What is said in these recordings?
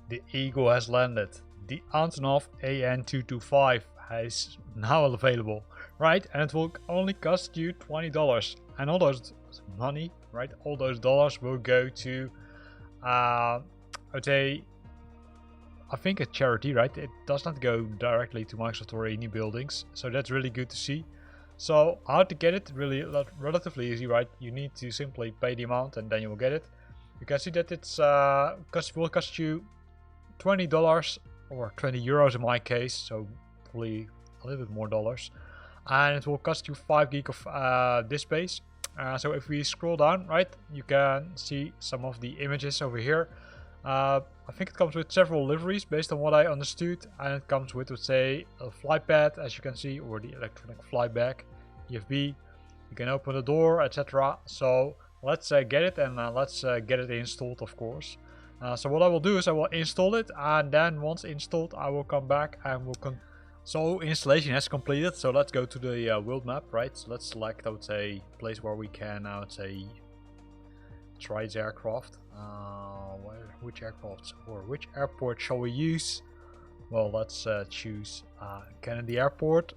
The Eagle has landed. The Antonov AN-225 is now available, right? And it will only cost you $20. And all those money, right? All those dollars will go to, I think a charity, right? It does not go directly to Microsoft or Inibuilds, so that's really good to see. So how to get it? Really relatively easy, right? You need to simply pay the amount and then you will get it. You can see that it's will cost you $20 or 20 euros in my case, so probably a little bit more dollars, and it will cost you 5 gig of disk space. So if we scroll down, right, you can see some of the images over here. I think it comes with several liveries based on what I understood, and it comes with, let's say, a fly pad, as you can see, or the electronic fly bag, EFB. You can open the door, etc. So let's get it, and let's get it installed, of course. So what I will do is I will install it, and then once installed I will come back and we'll so installation has completed. So let's go to the world map, right? So let's select, I would say, place where we can, I would say, try this aircraft. Which aircraft or which airport shall we use? Well, let's choose Kennedy Airport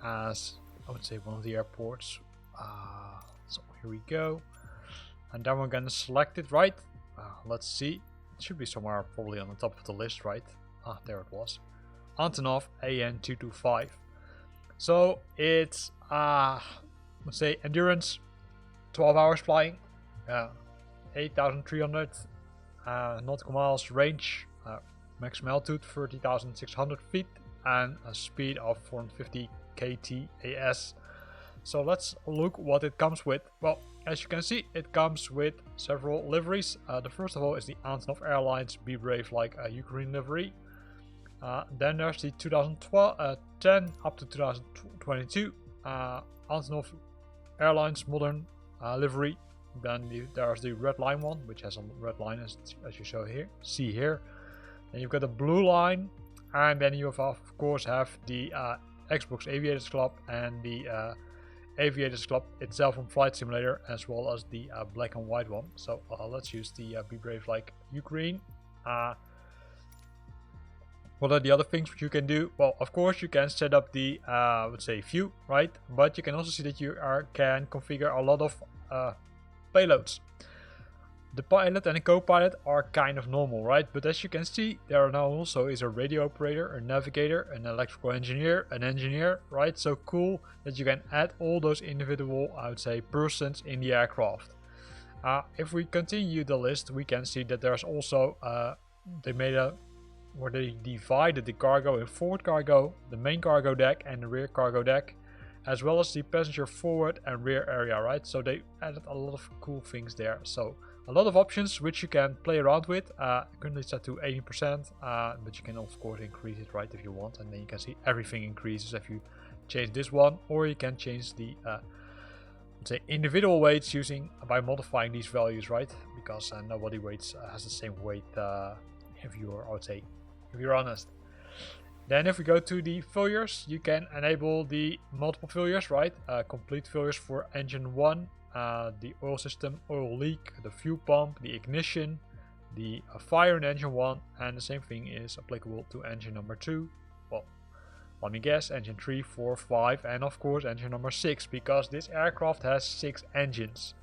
as, I would say, one of the airports. So here we go, and then we're gonna select it, right? Let's see. It should be somewhere probably on the top of the list, right? There it was. Antonov AN-225. So it's let's say endurance, 12 hours flying, 8,300 nautical miles range, maximum altitude 30,600 feet, and a speed of 450 ktas. So let's look what it comes with. Well, as you can see, it comes with several liveries. The first of all is the Antonov Airlines Be Brave Like Ukraine livery. Then there's the 2010 up to 2022 Antonov Airlines Modern livery. Then there's the red line one, which has a red line as you see here. Then you've got the blue line, and then you have, of course, have the Xbox Aviators Club and the Aviators Club itself from Flight Simulator, as well as the black and white one. So let's use the Be Brave Like Ukraine. What are the other things which you can do? Well, of course, you can set up the let's say view, right? But you can also see that you can configure a lot of payloads. The pilot and the co-pilot are kind of normal, right? But as you can see, there now also is a radio operator, a navigator, an electrical engineer, an engineer, right? So cool that you can add all those individual, I would say, persons in the aircraft. If we continue the list, we can see that there's also they divided the cargo in forward cargo, the main cargo deck, and the rear cargo deck, as well as the passenger forward and rear area, right? So they added a lot of cool things there. So a lot of options which you can play around with. Currently set to 80%, but you can of course increase it, right, if you want, and then you can see everything increases if you change this one, or you can change the let's say individual weights by modifying these values, right? Because nobody has the same weight if you're honest. Then if we go to the failures, you can enable the multiple failures, right? Complete failures for engine 1, the oil system, oil leak, the fuel pump, the ignition, the fire in engine 1, and the same thing is applicable to engine number 2. Well, let me guess, engine 3, 4, 5, and of course engine number 6, because this aircraft has 6 engines.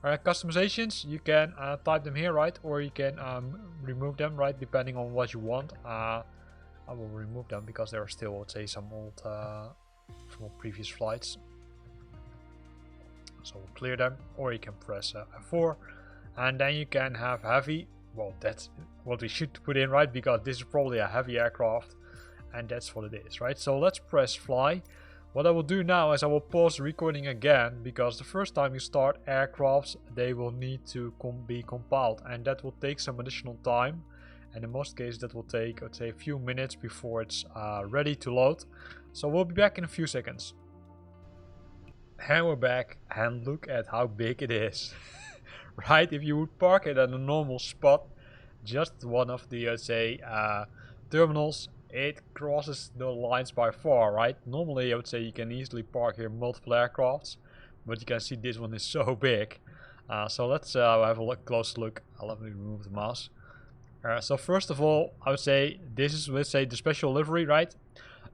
Customizations, you can type them here, right? Or you can remove them, right? Depending on what you want. I will remove them because there are still, let's say, some old from previous flights. So we'll clear them, or you can press F4, and then you can have heavy. Well, that's what we should put in, right? Because this is probably a heavy aircraft, and that's what it is, right? So let's press fly. What I will do now is I will pause the recording again, because the first time you start aircrafts, they will need to be compiled, and that will take some additional time. And in most cases that will take, let's say, a few minutes before it's ready to load. So we'll be back in a few seconds. And we're back, and look at how big it is. Right, if you would park it at a normal spot, just one of the, let's say, terminals, it crosses the lines by far, right? Normally I would say you can easily park here multiple aircrafts, but you can see this one is so big. So let's have a close look. Let me remove the mouse. So first of all, I would say this is, let's say, the special livery, right?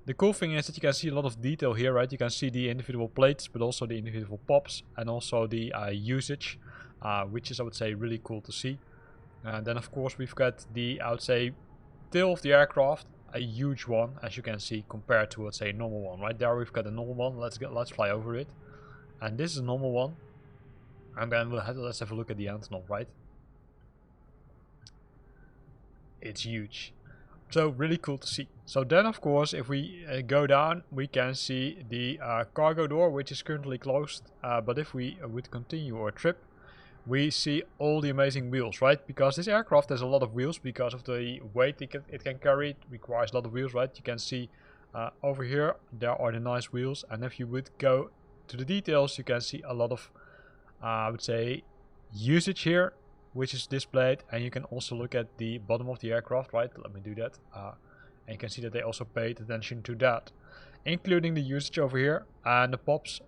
The cool thing is that you can see a lot of detail here, right? You can see the individual plates, but also the individual pops, and also the usage, which is, I would say, really cool to see. And then of course we've got the, I would say, tail of the aircraft, a huge one, as you can see, compared to, let's say, a normal one. Right there we've got a normal one. Let's fly over it, and this is a normal one. And then let's have a look at the Antonov, right? It's huge. So really cool to see. So then of course if we go down, we can see the cargo door, which is currently closed. But if we would continue our trip, we see all the amazing wheels, right? Because this aircraft has a lot of wheels because of the weight it can carry. It requires a lot of wheels, right? You can see over here there are the nice wheels, and if you would go to the details, you can see a lot of I would say usage here, which is displayed, and you can also look at the bottom of the aircraft, right? Let me do that. And you can see that they also paid attention to that, including the usage over here and the pops,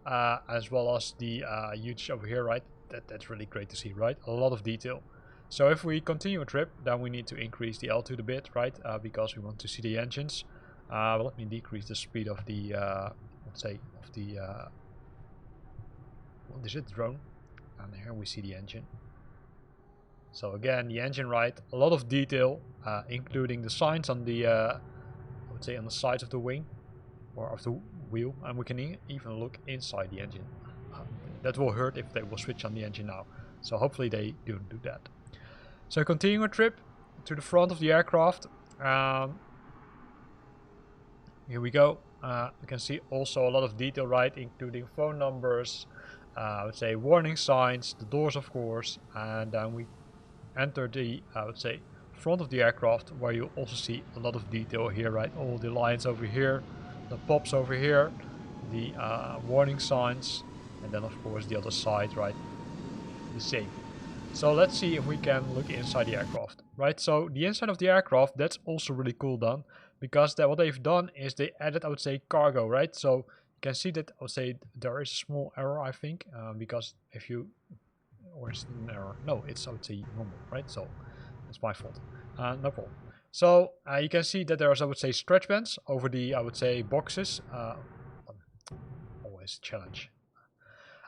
as well as the usage over here, right? That's really great to see, right? A lot of detail. So if we continue a trip, then we need to increase the altitude a bit, right? Because we want to see the engines. Let me decrease the speed of the, let's say, of the, what is it, drone? And here we see the engine. So again, the engine, right? A lot of detail, including the signs on the, I would say, on the sides of the wing or of the wheel, and we can even look inside the engine. That will hurt if they will switch on the engine now. So hopefully they don't do that. So continuing a trip to the front of the aircraft. Here we go. You can see also a lot of detail, right? Including phone numbers, I would say warning signs, the doors, of course, and then we enter the, I would say, front of the aircraft, where you also see a lot of detail here, right? All the lines over here, the pops over here, the warning signs, and then of course the other side, right? The same. So let's see if we can look inside the aircraft, right? So the inside of the aircraft, that's also really cool done, because what they've done is they added, I would say, cargo, right? So you can see that, I would say, there is a small error, I think, because if you, or is it an error? No, it's, I would say, normal, right? So it's my fault. No problem. So you can see that there's, I would say, stretch bands over the, I would say, boxes. Always a challenge.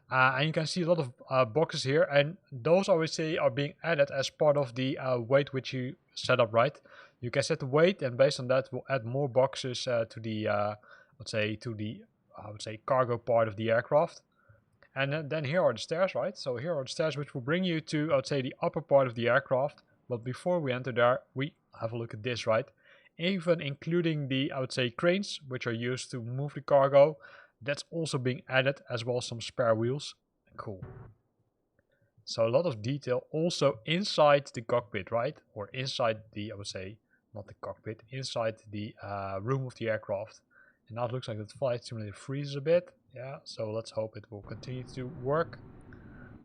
And you can see a lot of boxes here, and those, I would say, are being added as part of the weight which you set up, right? You can set the weight, and based on that, we'll add more boxes to the, let's say, to the, I would say, cargo part of the aircraft. And then here are the stairs, right? So here are the stairs which will bring you to, I would say, the upper part of the aircraft. But before we enter there, we have a look at this, right? Even including the, I would say, cranes, which are used to move the cargo. That's also being added, as well as some spare wheels. Cool. So a lot of detail also inside the cockpit, right? Or inside the, I would say, not the cockpit, inside the room of the aircraft. And now it looks like the flight simulator freezes a bit. Yeah, so let's hope it will continue to work.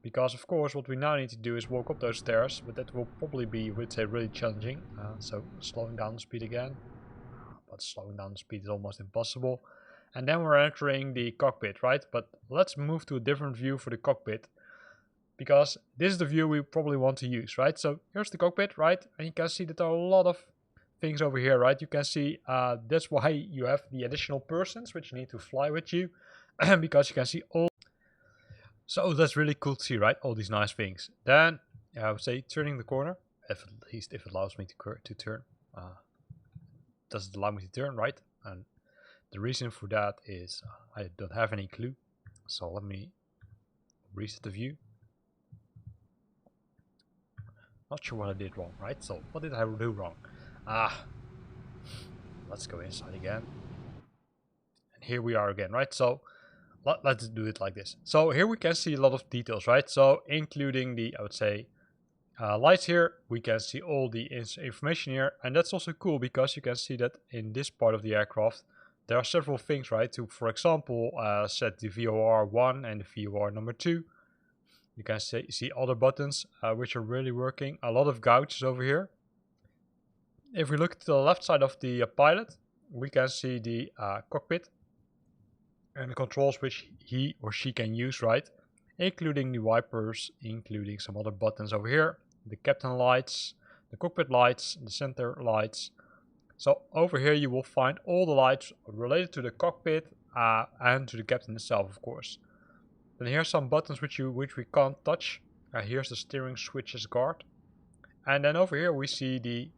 Because of course what we now need to do is walk up those stairs, but that will probably be, we'd say, really challenging. So slowing down the speed again. But slowing down the speed is almost impossible. And then we're entering the cockpit, right? But let's move to a different view for the cockpit, because this is the view we probably want to use, right? So here's the cockpit, right? And you can see that there are a lot of things over here, right? You can see that's why you have the additional persons which need to fly with you, because you can see all. So that's really cool to see, right? All these nice things. Then I would say turning the corner, at least if it allows me to turn. Does it allow me to turn, right? And the reason for that is I don't have any clue. So let me reset the view. Not sure what I did wrong, right? So what did I do wrong? Let's go inside again. And here we are again, right? So let's do it like this. So here we can see a lot of details, right? So including the, I would say, lights here, we can see all the information here. And that's also cool because you can see that in this part of the aircraft, there are several things, right? To, for example, set the VOR 1 and the VOR number 2. You can see other buttons which are really working. A lot of gouges over here. If we look to the left side of the pilot, we can see the cockpit and the controls which he or she can use, right? Including the wipers, including some other buttons over here, the captain lights, the cockpit lights, the center lights. So over here you will find all the lights related to the cockpit and to the captain itself, of course. Then here's some buttons which we can't touch. Here's the steering switches guard. And then over here we see the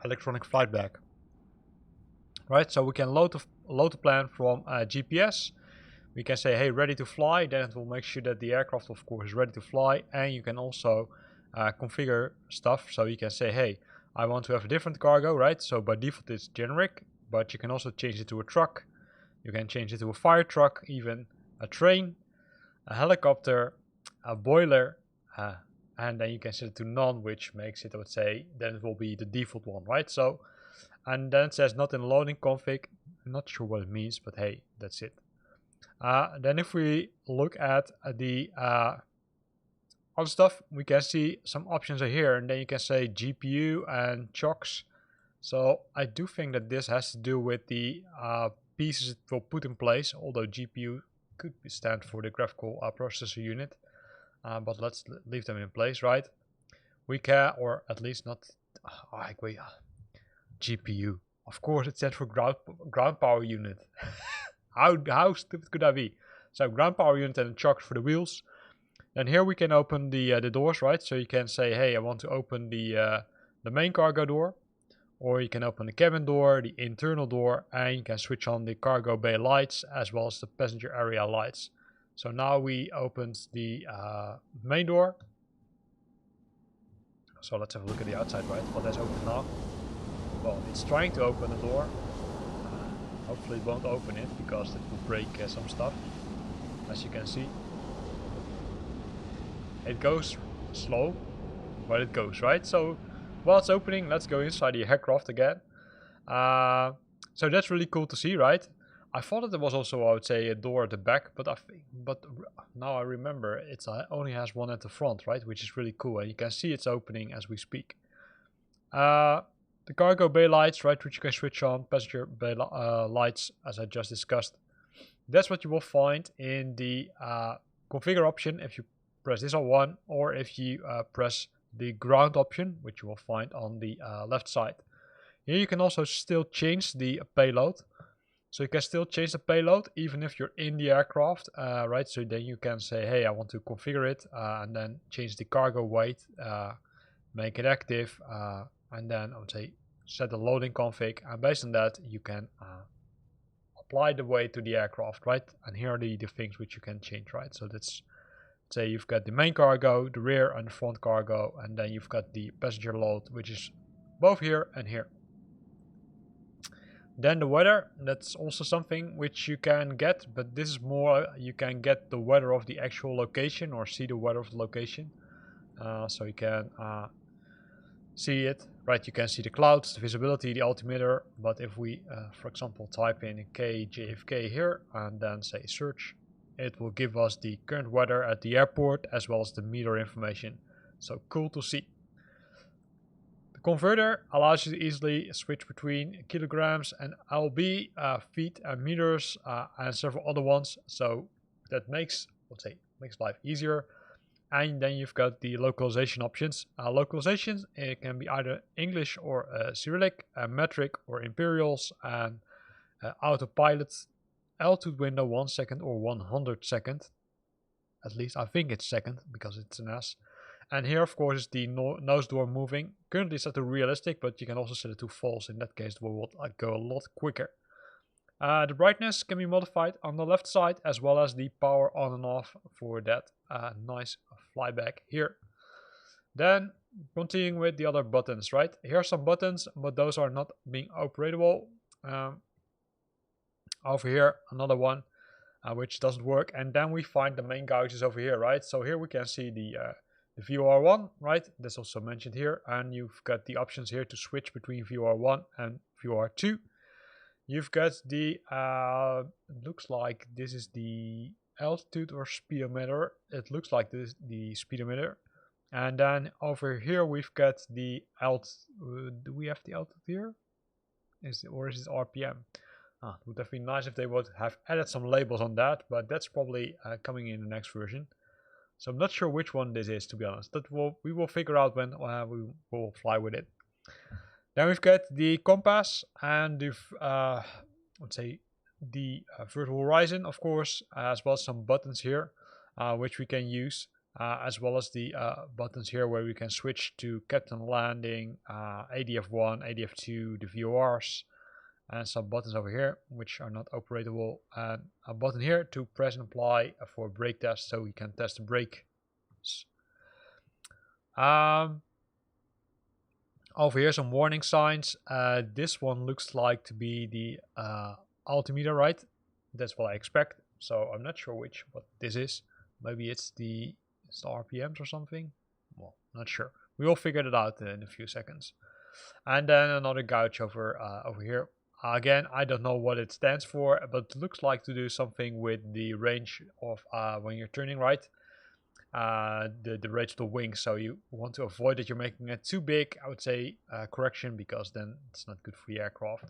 electronic flight bag. Right, so we can load the plan from GPS. We can say, hey, ready to fly. Then it will make sure that the aircraft, of course, is ready to fly. And you can also configure stuff. So you can say, hey, I want to have a different cargo, right? So by default it's generic, but you can also change it to a truck. You can change it to a fire truck, even a train, a helicopter, a boiler, and then you can set it to none, which makes it, I would say, then it will be the default one, right? So, and then it says not in loading config. I'm not sure what it means, but hey, that's it. Then if we look at the other stuff, we can see some options are here, and then you can say GPU and chocks. So I do think that this has to do with the pieces it will put in place, although GPU could stand for the graphical processor unit. But let's leave them in place, right? We can, or at least not, GPU. Of course it stands for ground power unit. How stupid could I be? So ground power unit and chocks for the wheels. Then here we can open the doors, right? So you can say, hey, I want to open the main cargo door. Or you can open the cabin door, the internal door, and you can switch on the cargo bay lights as well as the passenger area lights. So now we opened the main door. So let's have a look at the outside, right? What is open now? Well, it's trying to open the door. Hopefully it won't open it because it will break some stuff. As you can see. It goes slow, but it goes, right? So while it's opening, let's go inside the aircraft again. So that's really cool to see, right? I thought that there was also, I would say, a door at the back, but now I remember it only has one at the front, right? Which is really cool, and you can see it's opening as we speak. The cargo bay lights, right, which you can switch on, passenger bay lights, as I just discussed. That's what you will find in the configure option if you press this on 1, or if you press the ground option, which you will find on the left side. Here you can also still change the payload. So you can still change the payload even if you're in the aircraft, right? So then you can say, hey, I want to configure it and then change the cargo weight, make it active, and then I would say set the loading config, and based on that you can apply the weight to the aircraft, right? And here are the things which you can change, right? So that's, say you've got the main cargo, the rear and the front cargo, and then you've got the passenger load, which is both here and here. Then the weather, that's also something which you can get, but this is more, you can get the weather of the actual location or see the weather of the location. So you can see it, right? You can see the clouds, the visibility, the altimeter, but if we, for example, type in KJFK here and then say search, it will give us the current weather at the airport as well as the meter information. So cool to see. The converter allows you to easily switch between kilograms and lb, feet and meters, and several other ones. So that makes, let's say, makes life easier. And then you've got the localization options. Localizations, it can be either English or Cyrillic, metric or imperials, and autopilot, altitude window 1 second or 100 second. At least I think it's second because it's an S. And here, of course, is the nose door moving. Currently set to realistic, but you can also set it to false. In that case, it will go a lot quicker. The brightness can be modified on the left side, as well as the power on and off for that nice flyback here. Then, continuing with the other buttons, right? Here are some buttons, but those are not being operatable. Over here, another one, which doesn't work. And then we find the main gauges over here, right? So here we can see the VOR1, right? That's also mentioned here. And you've got the options here to switch between VOR1 and VOR2. You've got the, looks like this is the altitude or speedometer. It looks like this the speedometer. And then over here we've got the do we have the altitude here? is it RPM? It would have been nice if they would have added some labels on that, but that's probably coming in the next version. So I'm not sure which one this is, to be honest. That we will figure out when we will fly with it. Then we've got the compass and the let's say the vertical horizon, of course, as well as some buttons here, which we can use, as well as the buttons here where we can switch to captain landing, ADF1, ADF2, the VORs, and some buttons over here which are not operatable, and a button here to press and apply for brake test, so we can test the brakes. Over here some warning signs. This one looks like to be the altimeter, right? That's what I expect, so I'm not sure what this is. Maybe it's the RPMs or something. Well, not sure. We will figure it out in a few seconds. And then another gauge over here. Again, I don't know what it stands for, but it looks like to do something with the range of when you're turning right, the range of the wing. So you want to avoid that you're making it too big. I would say correction, because then it's not good for the aircraft.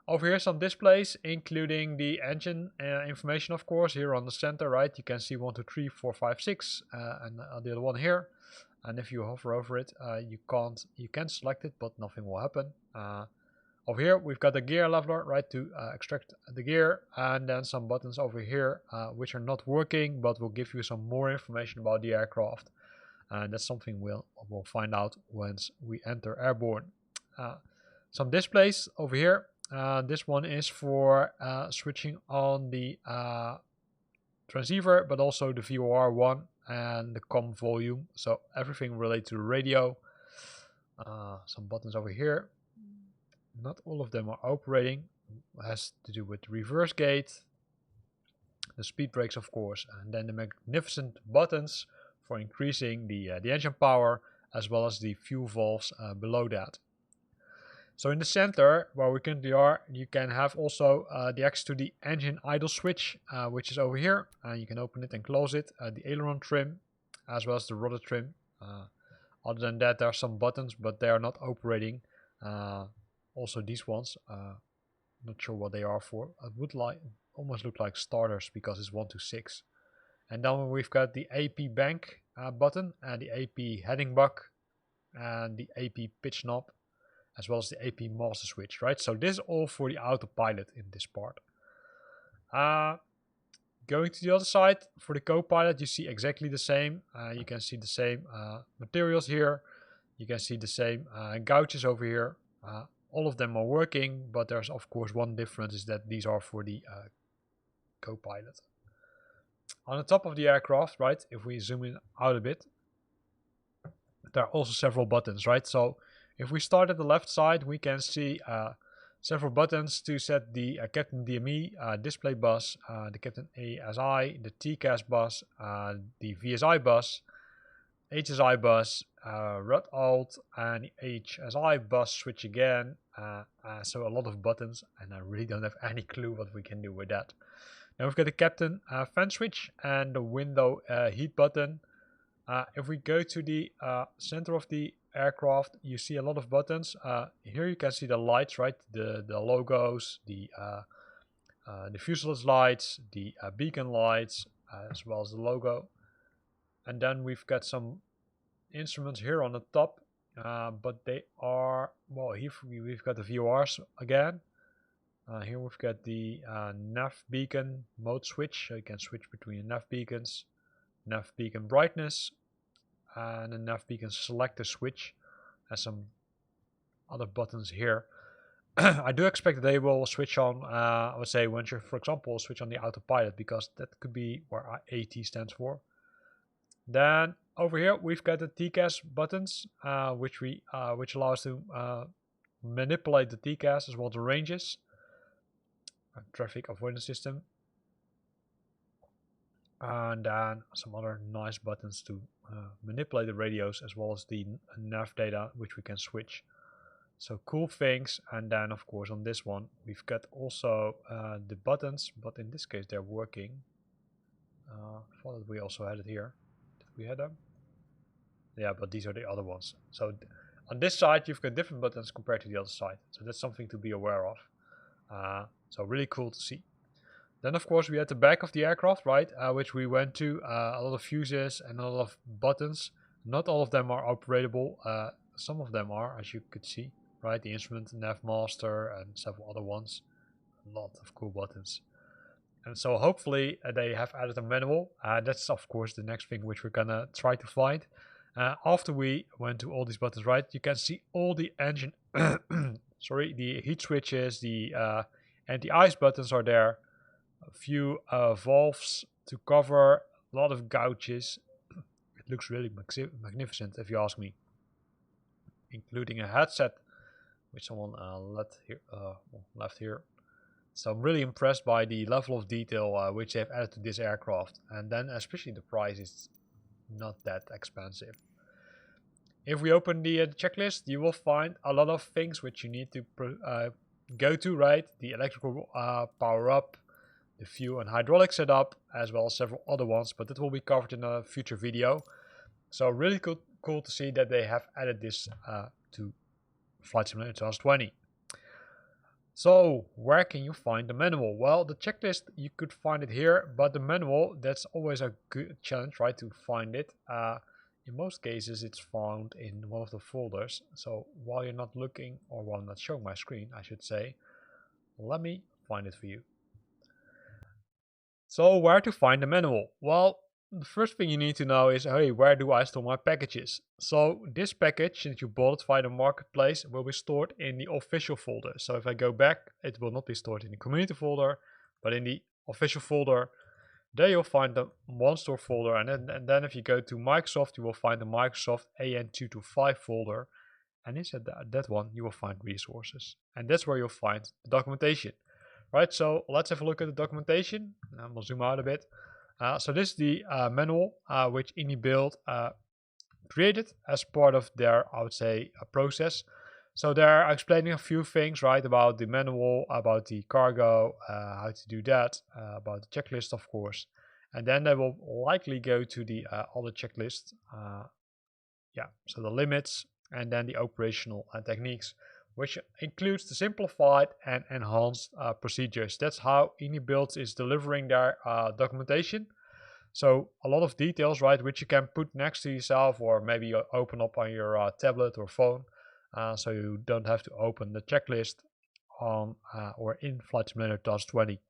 Over here some displays, including the engine information, of course. Here on the center, right, you can see 1, 2, 3, 4, 5, 6, and the other one here. And if you hover over it, you can select it, but nothing will happen. Over here we've got the gear leveler, right, to extract the gear, and then some buttons over here which are not working, but will give you some more information about the aircraft. And that's something we'll find out once we enter airborne. Some displays over here. This one is for switching on the transceiver, but also the VOR1 and the COM volume, so everything related to the radio. Some buttons over here. Not all of them are operating. It has to do with the reverse gate, the speed brakes, of course, and then the magnificent buttons for increasing the engine power, as well as the fuel valves below that. So in the center, where we currently are, you can have also the access to the engine idle switch, which is over here, and you can open it and close it. The aileron trim, as well as the rudder trim. Other than that, there are some buttons, but they are not operating. Also these ones, not sure what they are for. It would almost look like starters, because it's 1 to 6. And then we've got the AP bank button, and the AP heading buck, and the AP pitch knob, as well as the AP master switch, right? So this is all for the autopilot in this part. Going to the other side, for the co-pilot, you see exactly the same. You can see the same materials here. You can see the same gouges over here. All of them are working, but there's of course one difference, is that these are for the co-pilot. On the top of the aircraft, right, if we zoom in out a bit, there are also several buttons, right? So if we start at the left side, we can see several buttons to set the Captain DME display bus, the Captain ASI, the TCAS bus, the VSI bus, HSI bus, RUT Alt, and the HSI bus switch again. So a lot of buttons, and I really don't have any clue what we can do with that. Now we've got the Captain fan switch and the window heat button. If we go to the center of the aircraft, you see a lot of buttons. Here you can see the lights, right? The logos, the fuselage lights, the beacon lights, as well as the logo. And then we've got some instruments here on the top, but they are, well, here we've got the VORs again. Here we've got the nav beacon mode switch, so you can switch between nav beacons, nav beacon brightness, and a nav beacon selector switch, and some other buttons here. I do expect that they will switch on, I would say, once you, for example, switch on the autopilot, because that could be where AT stands for. Then over here we've got the TCAS buttons, which allow us to manipulate the TCAS as well as the ranges. Traffic avoidance system. And then some other nice buttons to manipulate the radios, as well as the nav data, which we can switch. So cool things. And then of course on this one we've got also the buttons, but in this case they're working. I thought that we also had it here. Did we have them? Yeah, but these are the other ones. So On this side, you've got different buttons compared to the other side. So that's something to be aware of. So really cool to see. Then of course we had the back of the aircraft, right, which we went to. A lot of fuses and a lot of buttons. Not all of them are operatable. Some of them are, as you could see, right? The instrument, nav master, and several other ones. A lot of cool buttons. And so hopefully they have added a manual. That's of course the next thing which we're gonna try to find. After we went to all these buttons, right, you can see all the engine, sorry, the heat switches, the anti-ice buttons are there. A few valves to cover, a lot of gouges. It looks really magnificent if you ask me. Including a headset, which someone left here. So I'm really impressed by the level of detail which they've added to this aircraft. And then especially the price is not that expensive. If we open the checklist, you will find a lot of things which you need to go to, right? The electrical power up, the fuel and hydraulic setup, as well as several other ones, but that will be covered in a future video. So really cool to see that they have added this to Flight Simulator 2020. So where can you find the manual? Well, the checklist, you could find it here, but the manual, that's always a good challenge, right, to find it. In most cases, it's found in one of the folders. So while you're not looking, or while I'm not showing my screen, I should say, let me find it for you. So where to find the manual? Well, the first thing you need to know is, hey, where do I store my packages? So this package, since you bought it via the marketplace, will be stored in the official folder. So if I go back, it will not be stored in the community folder, but in the official folder. There you'll find the OneStore folder, and then if you go to Microsoft, you will find the Microsoft AN-225 folder, and inside that one you will find resources, and that's where you'll find the documentation. Right, so let's have a look at the documentation. I'm gonna zoom out a bit. So this is the manual which Inibuilds created as part of their, I would say, process. So they're explaining a few things, right, about the manual, about the cargo, how to do that, about the checklist, of course. And then they will likely go to the other checklist. So the limits, and then the operational techniques, which includes the simplified and enhanced procedures. That's how Inibuilds is delivering their documentation. So a lot of details, right, which you can put next to yourself, or maybe open up on your tablet or phone. So you don't have to open the checklist on or in Flight Simulator 2020.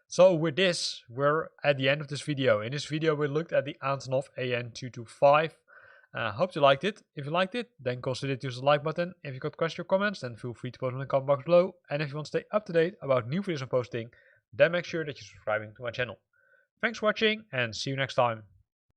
So with this, we're at the end of this video. In this video, we looked at the Antonov AN-225. Hope you liked it. If you liked it, then consider to use the like button. If you got questions or comments, then feel free to post them in the comment box below. And if you want to stay up to date about new videos I'm posting, then make sure that you're subscribing to my channel. Thanks for watching, and see you next time.